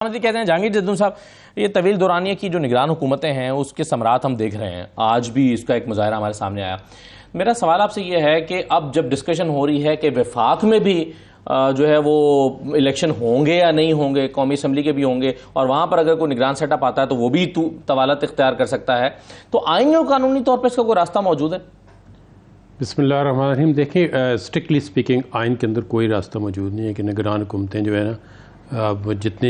कहते हैं जहांगीर जद्दू साहब, ये तवील दौरानिया की जो निगरान हुकूमतें हैं उसके समरात हम देख रहे हैं। आज भी इसका एक मुजाहरा हमारे सामने आया। मेरा सवाल आपसे ये है कि अब जब डिस्कशन हो रही है कि वफाक में भी जो है वो इलेक्शन होंगे या नहीं होंगे, कौमी असम्बली के भी होंगे, और वहाँ पर अगर कोई निगरान सेटअप आता है तो वो भी तवालत इख्तियार कर सकता है, तो आईनी और कानूनी तौर पर इसका कोई रास्ता मौजूद है? बिस्मिल्लाहिर्रहमानिर्रहीम। देखिए, स्ट्रिक्टली स्पीकिंग आइन के अंदर कोई रास्ता मौजूद नहीं है कि निगरान हुकूमतें जो है ना, अब जितनी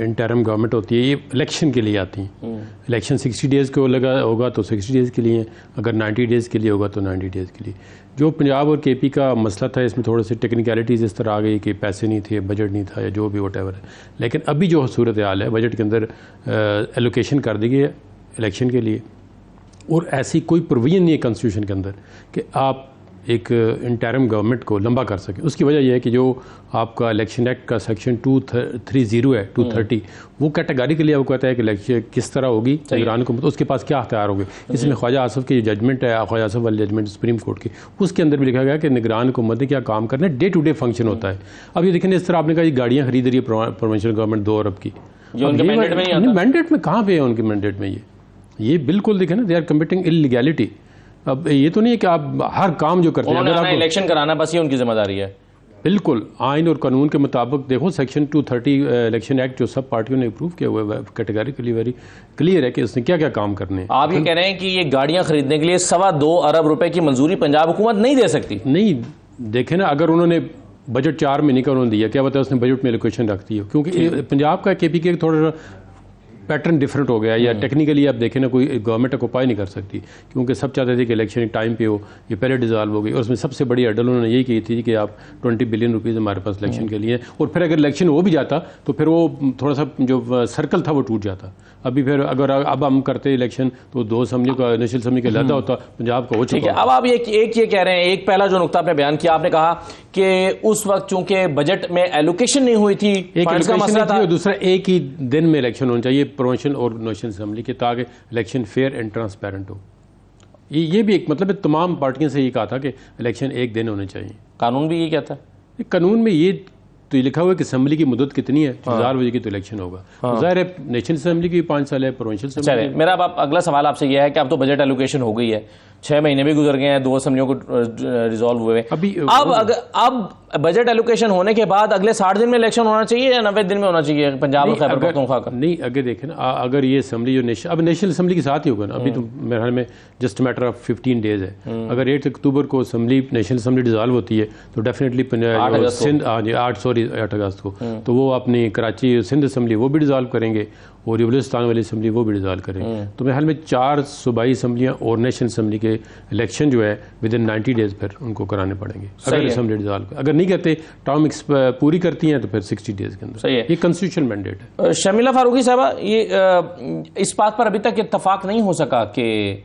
इंटरम गवर्नमेंट होती है ये इलेक्शन के लिए आती हैं। इलेक्शन 60 डेज़ को लगा होगा तो 60 डेज़ के लिए, अगर 90 डेज़ के लिए होगा तो 90 डेज़ के लिए। जो पंजाब और केपी का मसला था, इसमें थोड़ी सी टेक्निकलिटीज़ इस तरह आ गई कि पैसे नहीं थे, बजट नहीं था, या जो भी वट एवर है। लेकिन अभी जो सूरत हाल है, बजट के अंदर एलोकेशन कर दी गई है इलेक्शन के लिए, और ऐसी कोई प्रोविजन नहीं है कॉन्स्टिट्यूशन के अंदर कि आप एक इंटरम गवर्नमेंट को लंबा कर सकें। उसकी वजह यह है कि जो आपका इलेक्शन एक्ट का सेक्शन 230 है, 230, वो कैटेगरी लिए वो कहता है कि इलेक्शन किस तरह होगी, निगरान को उसके पास क्या अख्तियार होंगे। इसमें ख्वाजा आसफ की जो जजमेंट है, ख्वाजा आसफ वाली जजमेंट सुप्रीम कोर्ट की, उसके अंदर भी लिखा गया कि निगरान हुकूमत ने क्या काम करना है, डे टू डे फंक्शन होता है। अब ये देखें, इस तरह आपने कहा गाड़ियाँ खरीद रही है प्रोविंशियल गवर्नमेंट 2 अरब की, मैंडेट में कहाँ पे है उनके मैंडेट में? ये बिल्कुल देखें ना, दे आर कमिटिंग इलीगैलिटी। अब ये तो नहीं है कि आप हर काम जो करते हैं अगर आप इलेक्शन कराना बस ये उनकी जिम्मेदारी है। बिल्कुल आइन और कानून के मुताबिक देखो, सेक्शन 230 इलेक्शन एक्ट जो सब पार्टियों ने अप्रूव किया हुआ है, कैटेगरिकली वेरी क्लियर है कि उसने क्या क्या काम करने हैं। आप ये कह रहे हैं कि ये गाड़ियां खरीदने के लिए 2.25 अरब रुपए की मंजूरी पंजाब हुकूमत नहीं दे सकती? नहीं, देखे ना, अगर उन्होंने बजट 4 महीने का उन्होंने दिया, क्या पता उसने बजट में एलोकेशन रख दी हो, क्योंकि पंजाब का केपी के थोड़ा पैटर्न डिफरेंट हो गया, या टेक्निकली आप देखें ना, कोई गवर्नमेंट ऑक्यूपाई नहीं कर सकती, क्योंकि सब चाहते थे कि इलेक्शन टाइम पे हो, ये पहले डिजॉल्व हो गई। और उसमें सबसे बड़ी हर्डल उन्होंने यही की थी कि आप 20 बिलियन रुपीज़ हमारे पास इलेक्शन के लिए, और फिर अगर इलेक्शन हो भी जाता तो फिर वो थोड़ा सा जो सर्कल था वो टूट जाता। अभी फिर अगर अब हम करते इलेक्शन तो 2 असम्बली का, नेशनल असम्बली का लहदा होता, पंजाब का हो चुका। अब आप एक ये कह रहे हैं, एक पहला जो नुकता आपने बयान किया, आपने कहा कि उस वक्त चूंकि बजट में एलोकेशन नहीं हुई थी, एक मसला था, दूसरा एक ही दिन में इलेक्शन होना चाहिए प्रोविंशियल और नेशनल असम्बली के, ताकि इलेक्शन फेयर एंड ट्रांसपेरेंट हो। ये भी एक मतलब है, तमाम पार्टियों से ये कहा था कि इलेक्शन एक दिन होने चाहिए। कानून भी ये कहता है। कानून में ये तो लिखा हुआ है कि असम्बली की मुद्दत कितनी है, 1000 बजे की तो इलेक्शन होगा। जाहिर है नेशनल असम्बली की 5 साल है, प्रोविंशियल असम्बली। मेरा अब अगला सवाल आपसे यह है कि अब तो बजट एलोकेशन हो गई है, 6 महीने भी गुजर गए हैं, 2 असम्बलियों को रिजॉल्व हुए। अब बजट एलोकेशन होने के बाद अगले 60 दिन में इलेक्शन होना चाहिए या 90 दिन में होना चाहिए पंजाब और खैबर पख्तूनख्वा का? नहीं, अगर देखें ना, अगर ये असम्बली जो अब नेशनल असम्बली के साथ ही होगा ना, अभी तो मेरे ख्याल में जस्ट मैटर ऑफ 15 डेज है। अगर 8 अक्टूबर को असम्बली, नेशनल असम्बली डिजॉल्व होती है तो डेफिनेटली सिंध 8 अगस्त को तो वो अपनी कराची सिंध असम्बली वो भी डिजॉल्व करेंगे, और ये बलूचिस्तान वाली असम्बली वो भी डिजॉल्व करेंगे। तो मेरे ख्याल में 4 सूबाई असम्बलियाँ और नेशनल असम्बली के इलेक्शन जो है विद इन 90 डेज फिर उनको कराने पड़ेंगे, अगर असम्बली डिजॉल्व। अगर नहीं करते, टर्म पूरी करती हैं, तो फिर 60 डेज के अंदर। सही है, ये कॉन्स्टिट्यूशनल मैंडेट है। शर्मिला फारूकी साहबा, ये इस बात पर अभी तक इत्तफाक नहीं हो सका कि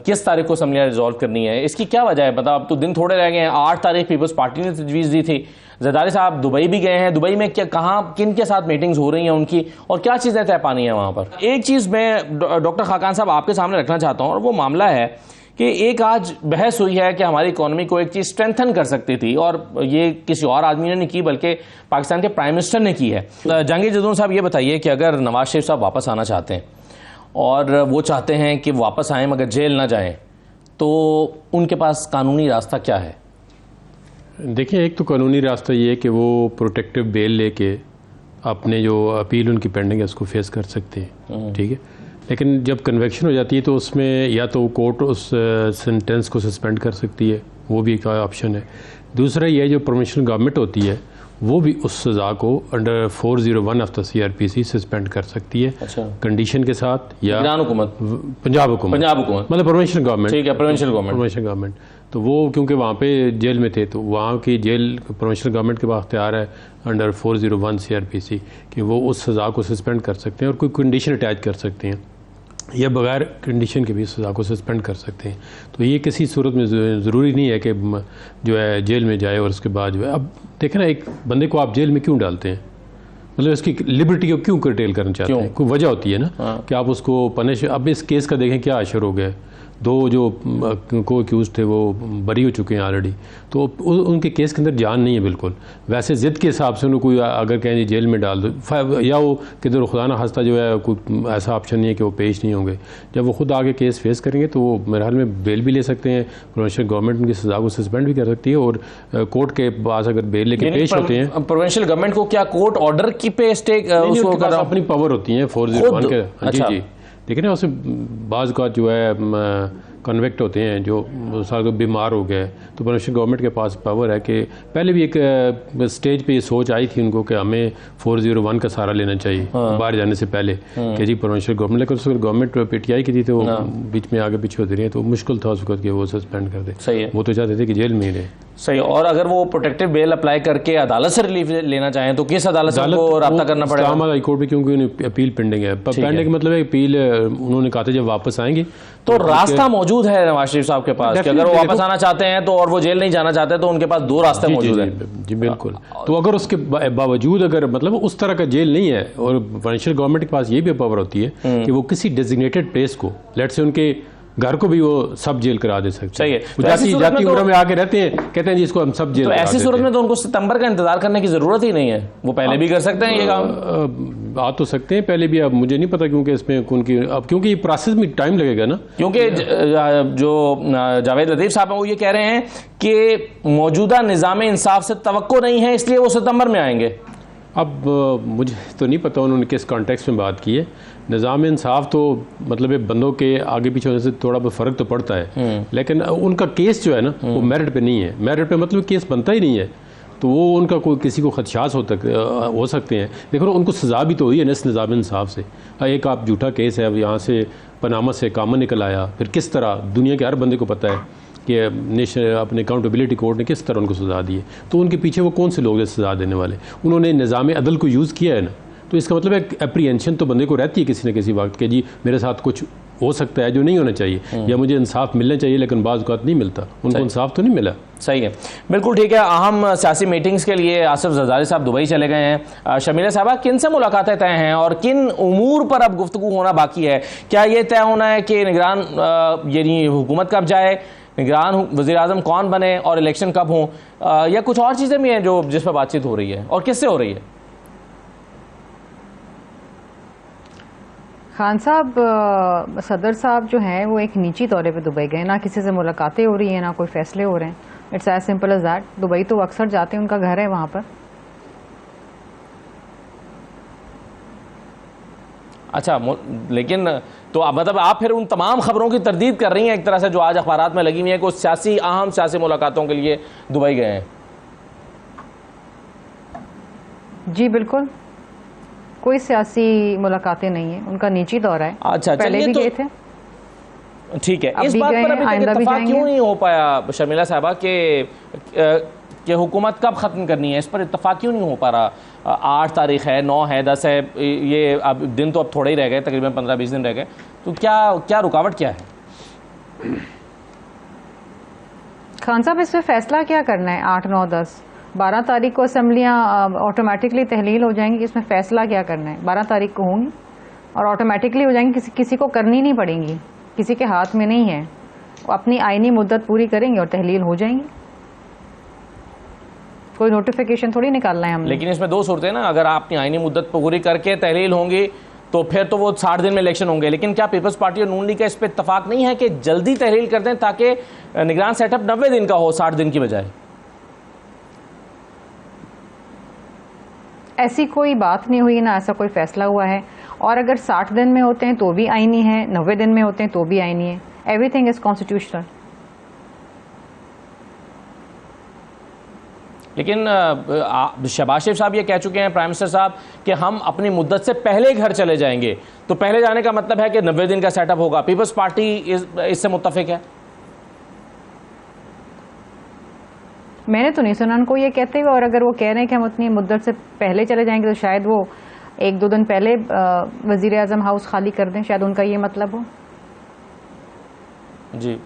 किस तारीख को असम्बलियाँ रिजॉल्व करनी है। इसकी क्या वजह है? मतलब अब तो दिन थोड़े रह गए हैं। 8 तारीख पीपल्स पार्टी ने तजवीज़ दी थी। जरदारी साहब दुबई भी गए हैं, दुबई में क्या, कहाँ, किन के साथ मीटिंग्स हो रही हैं उनकी, और क्या चीज़ें तय पानी है वहाँ पर? एक चीज़ मैं डॉक्टर खाकान साहब आपके सामने रखना चाहता हूँ, और वो मामला है कि एक आज बहस हुई है कि हमारी इकॉनमी को एक चीज़ स्ट्रेंथन कर सकती थी, और ये किसी और आदमी ने नहीं की बल्कि पाकिस्तान के प्राइम मिनिस्टर ने की है। जहांगीर जद्दू साहब, ये बताइए कि अगर नवाज शरीफ साहब वापस आना चाहते हैं, और वो चाहते हैं कि वापस आएँ मगर जेल ना जाएँ, तो उनके पास कानूनी रास्ता क्या है? देखिए, एक तो कानूनी रास्ता ये है कि वो प्रोटेक्टिव बेल लेके अपने जो अपील उनकी पेंडिंग है उसको फेस कर सकते हैं, ठीक है। लेकिन जब कन्वेक्शन हो जाती है तो उसमें या तो कोर्ट उस सेंटेंस को सस्पेंड कर सकती है, वो भी एक ऑप्शन है। दूसरा ये जो प्रोविंशियल गवर्नमेंट होती है वो भी उस सज़ा को under 401 of the CRPC suspend कर सकती है। अच्छा। कंडीशन के साथ, या हुकूमत, पंजाब हुकूमत मतलब प्रोविंशियल गवर्नमेंट, ठीक है, प्रोविंशियल गवर्नमेंट, तो वो क्योंकि वहाँ पे जेल में थे, तो वहाँ की जेल प्रोविंशियल गवर्नमेंट के पास अख्तियार है अंडर 401 CRPC कि वो उस सज़ा को सस्पेंड कर सकते हैं, और कोई कंडीशन अटैच कर सकते हैं, या बगैर कंडीशन के भी सज़ा को सस्पेंड कर सकते हैं। तो ये किसी सूरत में ज़रूरी नहीं है कि जो है जेल में जाए और उसके बाद जो है, अब देखें ना, एक बंदे को आप जेल में क्यों डालते हैं, मतलब इसकी लिबर्टी को क्यों कर्टेल करना चाहते हैं? कोई वजह होती है ना कि आप उसको पनिश। अब इस केस का देखें क्या असर हो गया, 2 जो को अक्यूज थे वो बरी हो चुके हैं ऑलरेडी, तो उनके केस के अंदर जान नहीं है बिल्कुल। वैसे ज़िद के हिसाब से उन्हें कोई अगर कहें जी जेल में डाल दो, या वो किधर खुदा ना खास्ता जो है कोई ऐसा ऑप्शन नहीं है कि वो पेश नहीं होंगे, जब वो खुद आगे केस फेस करेंगे तो वो मेरे ख्याल में बेल भी ले सकते हैं, प्रोविंशियल गवर्नमेंट उनकी सज़ा को सस्पेंड भी कर सकती है, और कोर्ट के पास अगर बेल लेके पेश होते हैं। प्रोविंशियल गवर्नमेंट को क्या कोर्ट ऑर्डर की पे स्टे अपनी पावर होती है 401 के। अच्छा। जी देखिए ना, उसमें बाज़ का जो है कन्वेक्ट होते हैं जो साल बीमार हो गए, तो प्रोविंशियल गवर्नमेंट के पास पावर है कि पहले भी एक स्टेज पे ये सोच आई थी उनको कि हमें 401 का सहारा लेना चाहिए बाहर जाने से पहले कि जी प्रोविंशियल गवर्नमेंट, लेकिन उसको गवर्नमेंट PTI की थी तो वो बीच में आगे पीछे होती रही, तो मुश्किल था उस वक्त कि वो सस्पेंड कर दे। सही है, वो तो चाहते थे कि जेल में ही रहे। सही। और अगर वो प्रोटेक्टिव बेल अप्लाई करके अदालत से रिलीफ लेना चाहें तो किस अदालत से उनको रब्ता करना पड़ेगा? इस्लामाबाद हाई कोर्ट में, क्योंकि उन्हें अपील पेंडिंग है। पेंडिंग का मतलब है अपील उन्होंने कहा था जब वापस आएंगे तो रास्ता मौजूद है नवाज शरीफ साहब के पास कि अगर वो वापस आना चाहते हैं तो, और वो जेल नहीं जाना चाहते तो उनके पास 2 रास्ते मौजूद हैं। जी बिल्कुल। तो अगर उसके बावजूद अगर मतलब उस तरह का जेल नहीं है, और प्रोविंशियल गवर्नमेंट के पास ये भी पावर होती है कि वो किसी डेजिग्नेटेड प्लेस को, लेट से उनके घर को भी वो सब जेल करा दे सकते हैं। जाती उम्र में आके रहते हैं, कहते हैं जी इसको हम सब जेल। तो ऐसी सूरत में तो उनको सितंबर का इंतजार करने की जरूरत ही नहीं है, वो पहले भी कर सकते हैं ये काम। आ तो सकते हैं पहले भी, अब मुझे नहीं पता क्योंकि इसमें उनकी अब क्योंकि प्रोसेस में टाइम लगेगा ना, क्योंकि जो जावेद लतीफ साहब हैं वो ये कह रहे हैं कि मौजूदा निज़ाम इंसाफ से तवक्को नहीं है, इसलिए वो सितंबर में आएंगे। अब मुझे तो नहीं पता उन्होंने किस कॉन्टेक्स्ट में बात की है। निज़ाम इंसाफ तो मतलब बंदों के आगे पीछे होने से थोड़ा बहुत फ़र्क तो पड़ता है, लेकिन उनका केस जो है ना वो मेरिट पे नहीं है। मेरिट पे मतलब केस बनता ही नहीं है, तो वो उनका कोई किसी को खदशात हो सकते हैं। लेकिन उनको सज़ा भी तो हुई है ना इस निज़ाम इंसाफ से। एक आप झूठा केस है, अब यहाँ से पनामा से कामन निकल आया, फिर किस तरह दुनिया के हर बंदे को पता है कि नेशनल अपने अकाउंटेबिलिटी कोर्ट ने किस तरह उनको सज़ा दी है, तो उनके पीछे वो कौन से लोग हैं सज़ा देने वाले? उन्होंने निज़ाम अदल को यूज़ किया है ना, तो इसका मतलब एक एप्रीहेंशन तो बंदे को रहती है किसी न किसी वक्त कि जी मेरे साथ कुछ हो सकता है जो नहीं होना चाहिए, या मुझे इंसाफ मिलना चाहिए लेकिन बाज़ औक़ात नहीं मिलता, उनको इंसाफ तो नहीं मिला। सही है, बिल्कुल ठीक है। अहम सियासी मीटिंग्स के लिए आसिफ जरदारी साहब दुबई चले गए हैं। शमीला साहबा, किन से मुलाकातें तय हैं और किन उमूर पर अब गुफ्तगू होना बाकी है? क्या ये तय होना है कि निगरान यानी हुकूमत कब जाए, निगरान वज़ीर आज़म कौन बने और इलेक्शन कब हों, या कुछ और चीज़ें भी हैं जो जिस पर बातचीत हो रही है और किससे हो रही है? खान साहब, सदर साहब जो हैं वो एक निजी दौरे पे दुबई गए, ना किसी से मुलाकातें हो रही हैं ना कोई फैसले हो रहे हैं। It's as simple as that. Dubai तो अक्सर जाते हैं, उनका घर है वहाँ पर। अच्छा, लेकिन तो अब मतलब आप फिर उन तमाम खबरों की तरदीद कर रही हैं एक तरह से जो आज अखबारात में लगी हुई हैं कि उस अहम सियासी मुलाकातों के लिए दुबई गए हैं। जी बिल्कुल, कोई सियासी मुलाकातें नहीं है, उनका निजी दौरा है। अच्छा, पहले भी गए थे, ठीक है। इस बात पर अभी तक इत्तेफाक क्यों नहीं हो पाया शर्मिला साहबा कि हुकूमत कब ख़त्म करनी है? इस पर इत्तेफाक क्यों नहीं हो पा रहा? 8 तारीख है, 9 है, 10 है, ये अब दिन तो अब थोड़े ही रह गए, तकरीबन 15-20 दिन रह गए, तो क्या रुकावट क्या है? खान साहब, इस पर फैसला क्या करना है? 8, 9, 10, 12 तारीख को असम्बलियाँ ऑटोमेटिकली तहलील हो जाएंगी। इसमें फैसला क्या करना है? 12 तारीख को होंगी और ऑटोमेटिकली हो जाएंगी, किसी को करनी नहीं पड़ेंगी, किसी के हाथ में नहीं है। वो अपनी आईनी मुद्दत पूरी करेंगे और तहलील हो जाएंगी, कोई नोटिफिकेशन थोड़ी निकालना है हमने। लेकिन इसमें 2 सूरतें ना, अगर आप अपनी आईनी मुद्दत पूरी करके तहलील होंगी तो फिर तो वो 60 दिन में इलेक्शन होंगे। लेकिन क्या पीपल्स पार्टी और नून लीग का इस पर इत्तेफाक नहीं है कि जल्दी तहलील कर दें ताकि निगरान सेटअप 90 दिन का हो 60 दिन की बजाय? ऐसी कोई बात नहीं हुई, ना ऐसा कोई फैसला हुआ है। और अगर 60 दिन में होते हैं तो भी आईनी है, 90 दिन में होते हैं तो भी आईनी है। Everything is constitutional. लेकिन शहबाज शरीफ साहब ये कह चुके हैं, प्राइम मिनिस्टर साहब, कि हम अपनी मुद्दत से पहले घर चले जाएंगे। तो पहले जाने का मतलब है कि 90 दिन का सेटअप होगा। पीपल्स पार्टी इससे मुत्तफिक है? मैंने तो नहीं सुना उनको ये कहते हुए। और अगर वो कह रहे हैं कि हम अपनी मुद्दत से पहले चले जाएंगे तो शायद वो 1-2 दिन पहले वज़ीर आज़म हाउस खाली कर दें, शायद उनका ये मतलब हो। जी।